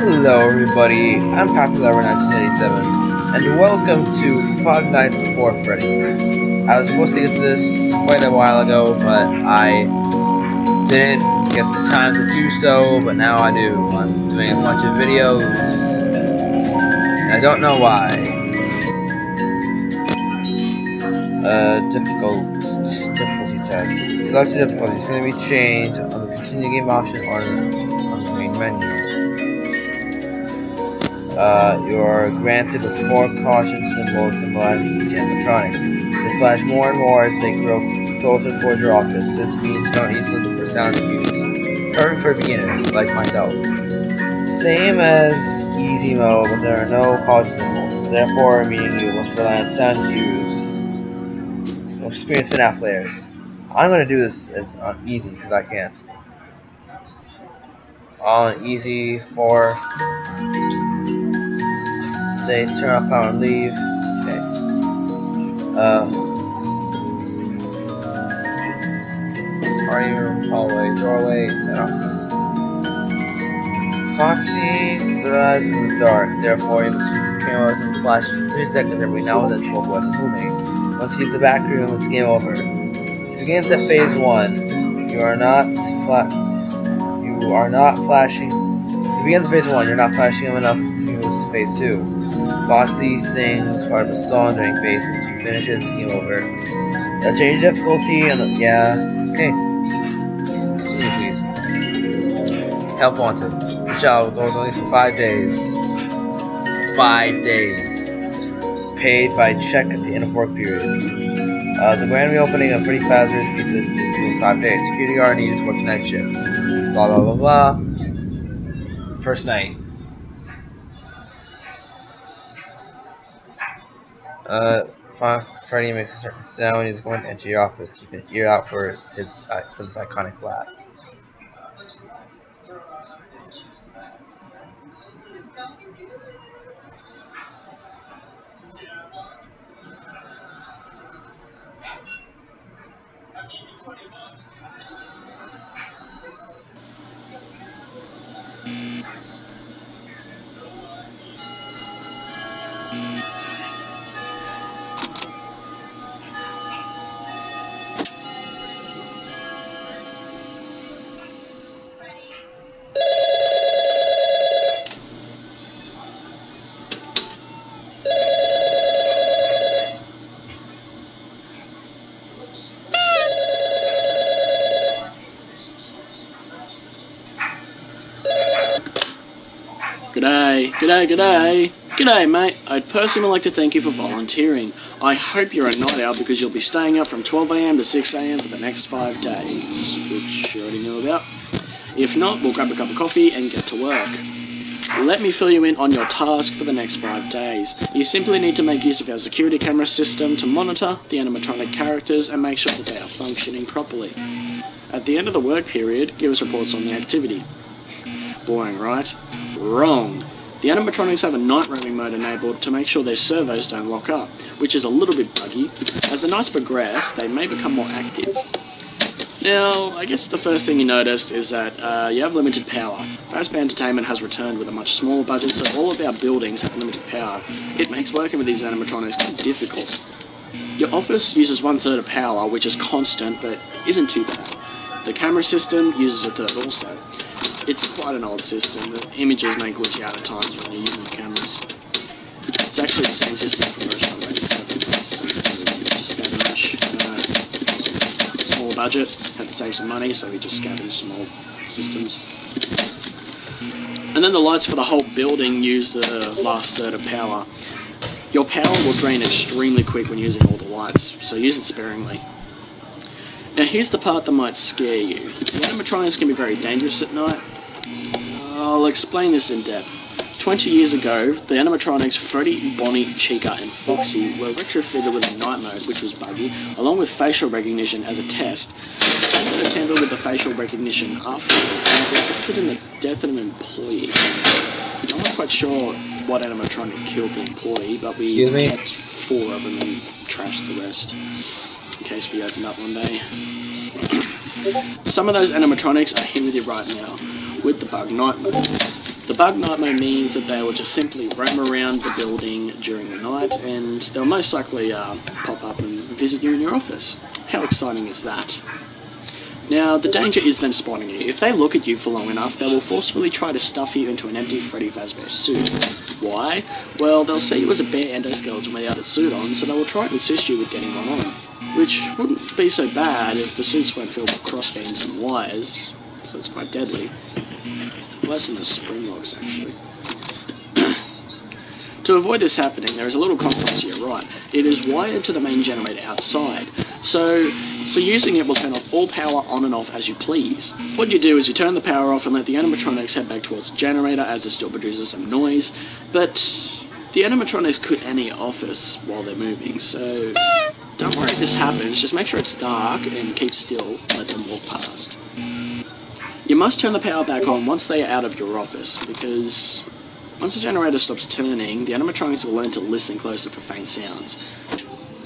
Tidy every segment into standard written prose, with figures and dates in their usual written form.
Hello everybody, I'm Popular1987, and welcome to Five Nights Before Freddy. I was supposed to get to this quite a while ago, but I didn't get the time to do so, but now I do. I'm doing a bunch of videos, and I don't know why. Difficulty test. Select the difficulty. It's going to be changed on the continue game option or on the main menu. You are granted with 4 caution symbols symbolizing each animatronic. They flash more and more as they grow closer towards your office. This means you don't need to listen for sound cues. Perfect for beginners, like myself. Same as easy mode, but there are no caution symbols. Therefore, meaning you must rely on sound cues. You'll experience FNAF players. I'm going to do this as easy because I can't. On easy for. Say turn off power and leave. Okay. Party room, hallway, doorway, turn off this. Foxy thrives in the dark, therefore you must use the cameras and flash 3 seconds every now and then to avoid moving. Once you leave the back room, it's game over. It begins at phase 1. You are not flashing. It begins at phase 1. You're not flashing him enough. He moves to phase 2. Foxy sings part of a song during phases. He finishes, game over. Change difficulty and okay. Continue, please. Help wanted. The child goes only for 5 days. 5 days. Paid by check at the end of work period. The grand reopening of Freddy Fazbear's Pizza is due in 5 days. Security guard needed to work the night shift. Blah blah blah blah. First night. Freddy makes a certain sound when he's going to enter your office. Keep an ear out for this iconic laugh. G'day mate, I'd personally like to thank you for volunteering. I hope you're a night owl because you'll be staying up from 12 AM to 6 AM for the next 5 days, which you already know about. If not, we'll grab a cup of coffee and get to work. Let me fill you in on your task for the next 5 days. You simply need to make use of our security camera system to monitor the animatronic characters and make sure that they are functioning properly. At the end of the work period, give us reports on the activity. Boring, right? Wrong. The animatronics have a night roaming mode enabled to make sure their servos don't lock up, which is a little bit buggy. As the nights progress, they may become more active. Now, I guess the first thing you notice is that you have limited power. Fazbear Entertainment has returned with a much smaller budget, so all of our buildings have limited power. It makes working with these animatronics quite difficult. Your office uses 1/3 of power, which is constant, but isn't too bad. The camera system uses 1/3 also. It's quite an old system. The images may glitch out at times when you're using the cameras. It's actually the same system for restaurant rates. Small budget, had to save some money, so we just scavenged some old systems. And then the lights for the whole building use the last 1/3 of power. Your power will drain extremely quick when using all the lights, so use it sparingly. Now here's the part that might scare you. The animatronics can be very dangerous at night. I'll explain this in depth. 20 years ago, the animatronics Freddy, Bonnie, Chica and Foxy were retrofitted with a night mode, which was buggy, along with facial recognition as a test. Someone attempted with the facial recognition afterwards and resulted in the death of an employee. I'm not quite sure what animatronic killed the employee, but we had 4 of them and trashed the rest, in case we opened up one day. Some of those animatronics are here with you right now, with the bug night mode. The bug night mode means that they will just simply roam around the building during the night, and they'll most likely pop up and visit you in your office. How exciting is that? Now, the danger is them spotting you. If they look at you for long enough, they will forcefully try to stuff you into an empty Freddy Fazbear suit. Why? Well, they'll see you as a bare endoskeleton without a suit on, so they will try and assist you with getting one on. Which wouldn't be so bad if the suits weren't filled with crossbeams and wires, so it's quite deadly. Less than the spring locks, actually. To avoid this happening, there is a little console to your right. It is wired to the main generator outside, so using it will turn off all power on and off as you please. What you do is you turn the power off and let the animatronics head back towards the generator as it still produces some noise, but the animatronics could enter your office while they're moving, so don't worry if this happens, just make sure it's dark and keep still, let them walk past. You must turn the power back on once they are out of your office, because once the generator stops turning, the animatronics will learn to listen closer for faint sounds,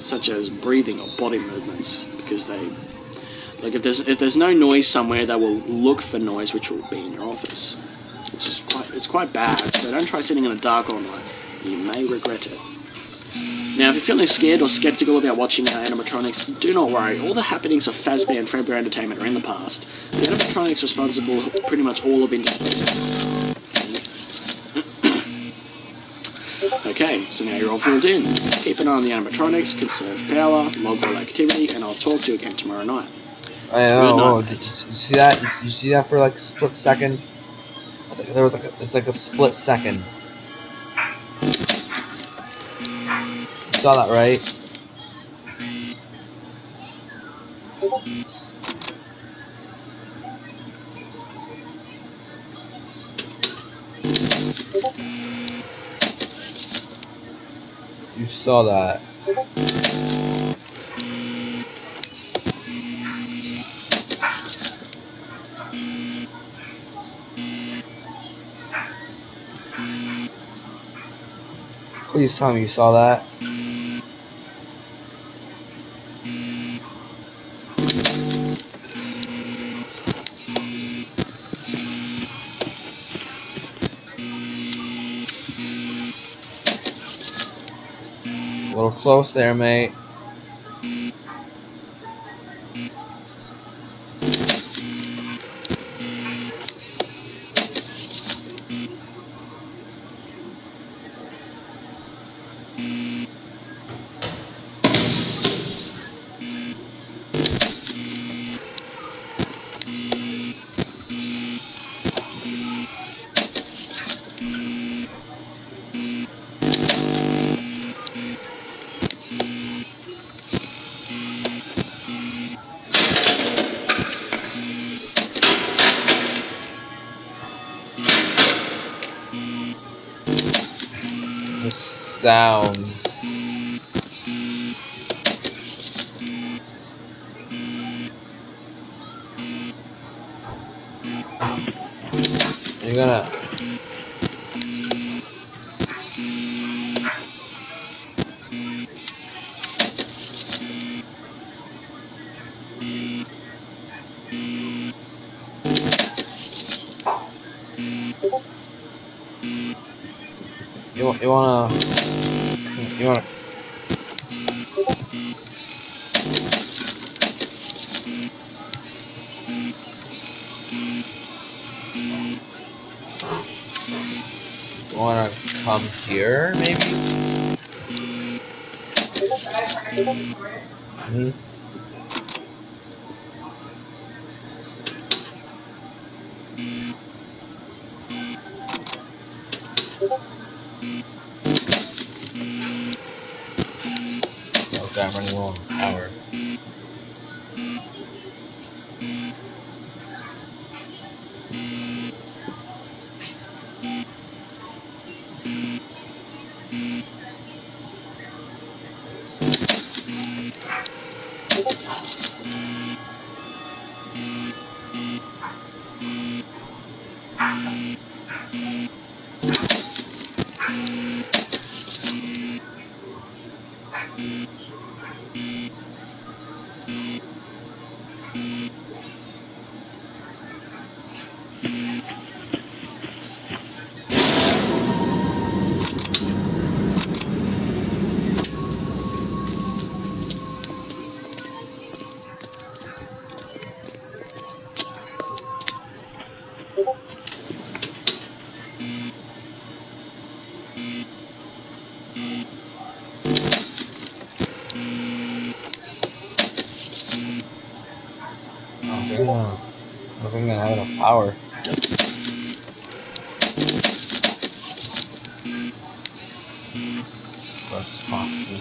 such as breathing or body movements, because like if there's no noise somewhere, they will look for noise which will be in your office. It's quite bad, so don't try sitting in the dark all night. You may regret it. Now, if you're feeling scared or skeptical about watching our animatronics, do not worry. All the happenings of Fazbear and Fredbear Entertainment are in the past. The animatronics responsible for pretty much all have been disposed of. Okay, so now you're all filled in. Keep an eye on the animatronics, conserve power, log all activity, and I'll talk to you again tomorrow night. Did you see that? You see that for like a split second? There was it's like a split second. You saw that, right? You saw that. Please tell me you saw that. A little close there, mate. The sounds. You're gonna. You wanna. Wanna come here, maybe? Mm-hmm. Okay, I'm running low on power. I don't think I'm gonna have enough power. That's Foxy.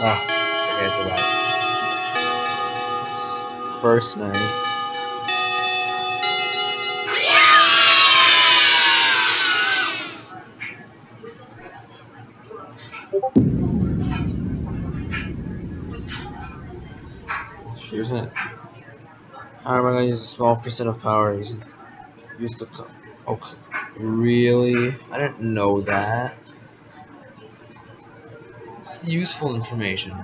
Oh, okay, so bad. First night. Sure isn't it? How am I gonna use a small percent of power? Use the okay. Really? I didn't know that. It's useful information.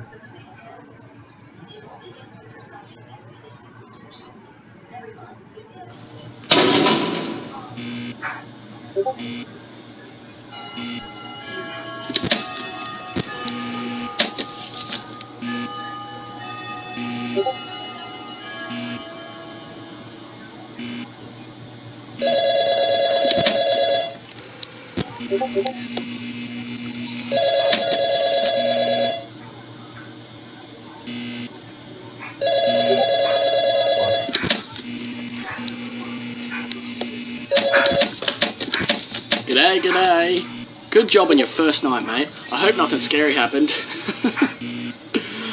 G'day, g'day. Good job on your first night, mate. I hope nothing scary happened.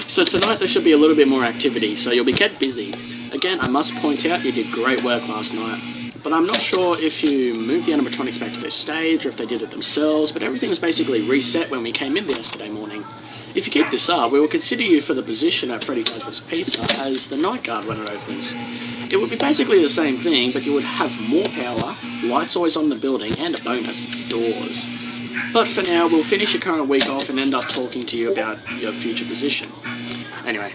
So tonight there should be a little bit more activity, so you'll be kept busy. Again, I must point out you did great work last night. But I'm not sure if you moved the animatronics back to their stage or if they did it themselves, but everything was basically reset when we came in yesterday morning. If you keep this up, we will consider you for the position at Freddy Fazbear's Pizza as the night guard when it opens. It would be basically the same thing, but you would have more power, lights always on the building, and a bonus, doors. But for now, we'll finish your current week off and end up talking to you about your future position. Anyway,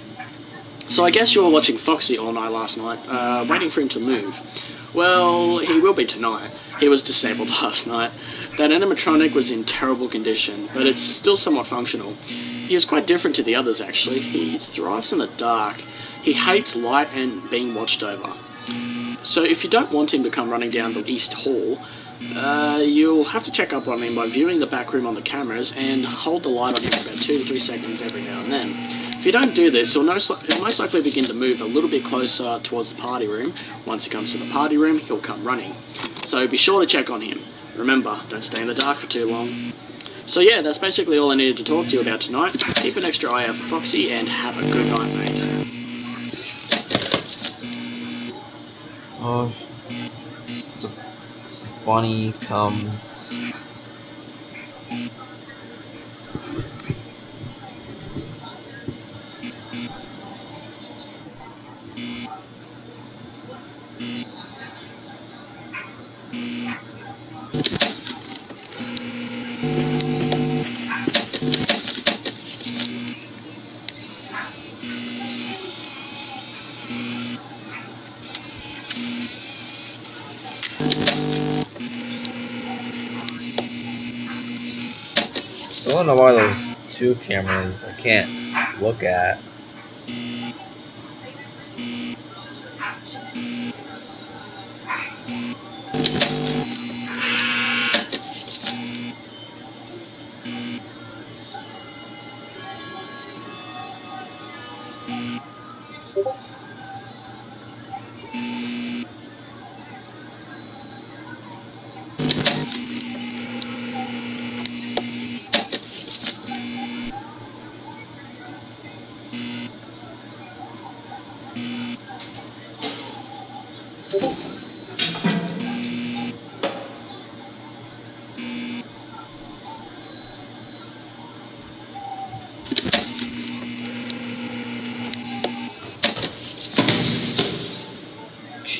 so I guess you were watching Foxy all night last night, waiting for him to move. Well, he will be tonight. He was disabled last night. That animatronic was in terrible condition, but it's still somewhat functional. He is quite different to the others, actually. He thrives in the dark. He hates light and being watched over. So if you don't want him to come running down the East Hall, you'll have to check up on him by viewing the back room on the cameras and hold the light on him for about 2 to 3 seconds every now and then. If you don't do this, he'll most likely begin to move a little bit closer towards the party room. Once he comes to the party room, he'll come running. So be sure to check on him. Remember, don't stay in the dark for too long. So yeah, that's basically all I needed to talk to you about tonight. Keep an extra eye out for Foxy and have a good night, mate. Oh, the bunny comes. I don't know why those 2 cameras I can't look at.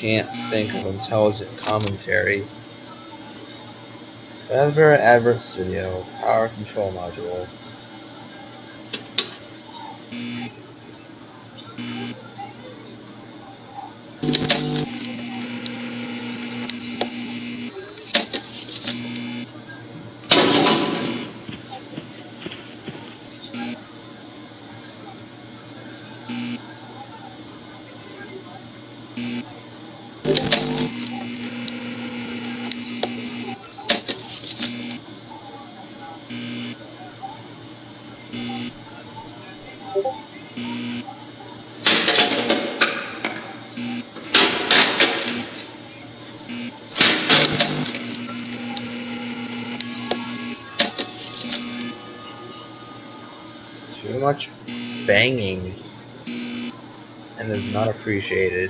can't think of intelligent commentary. Raspberry Advert Studio, Power Control Module. Too much banging and is not appreciated.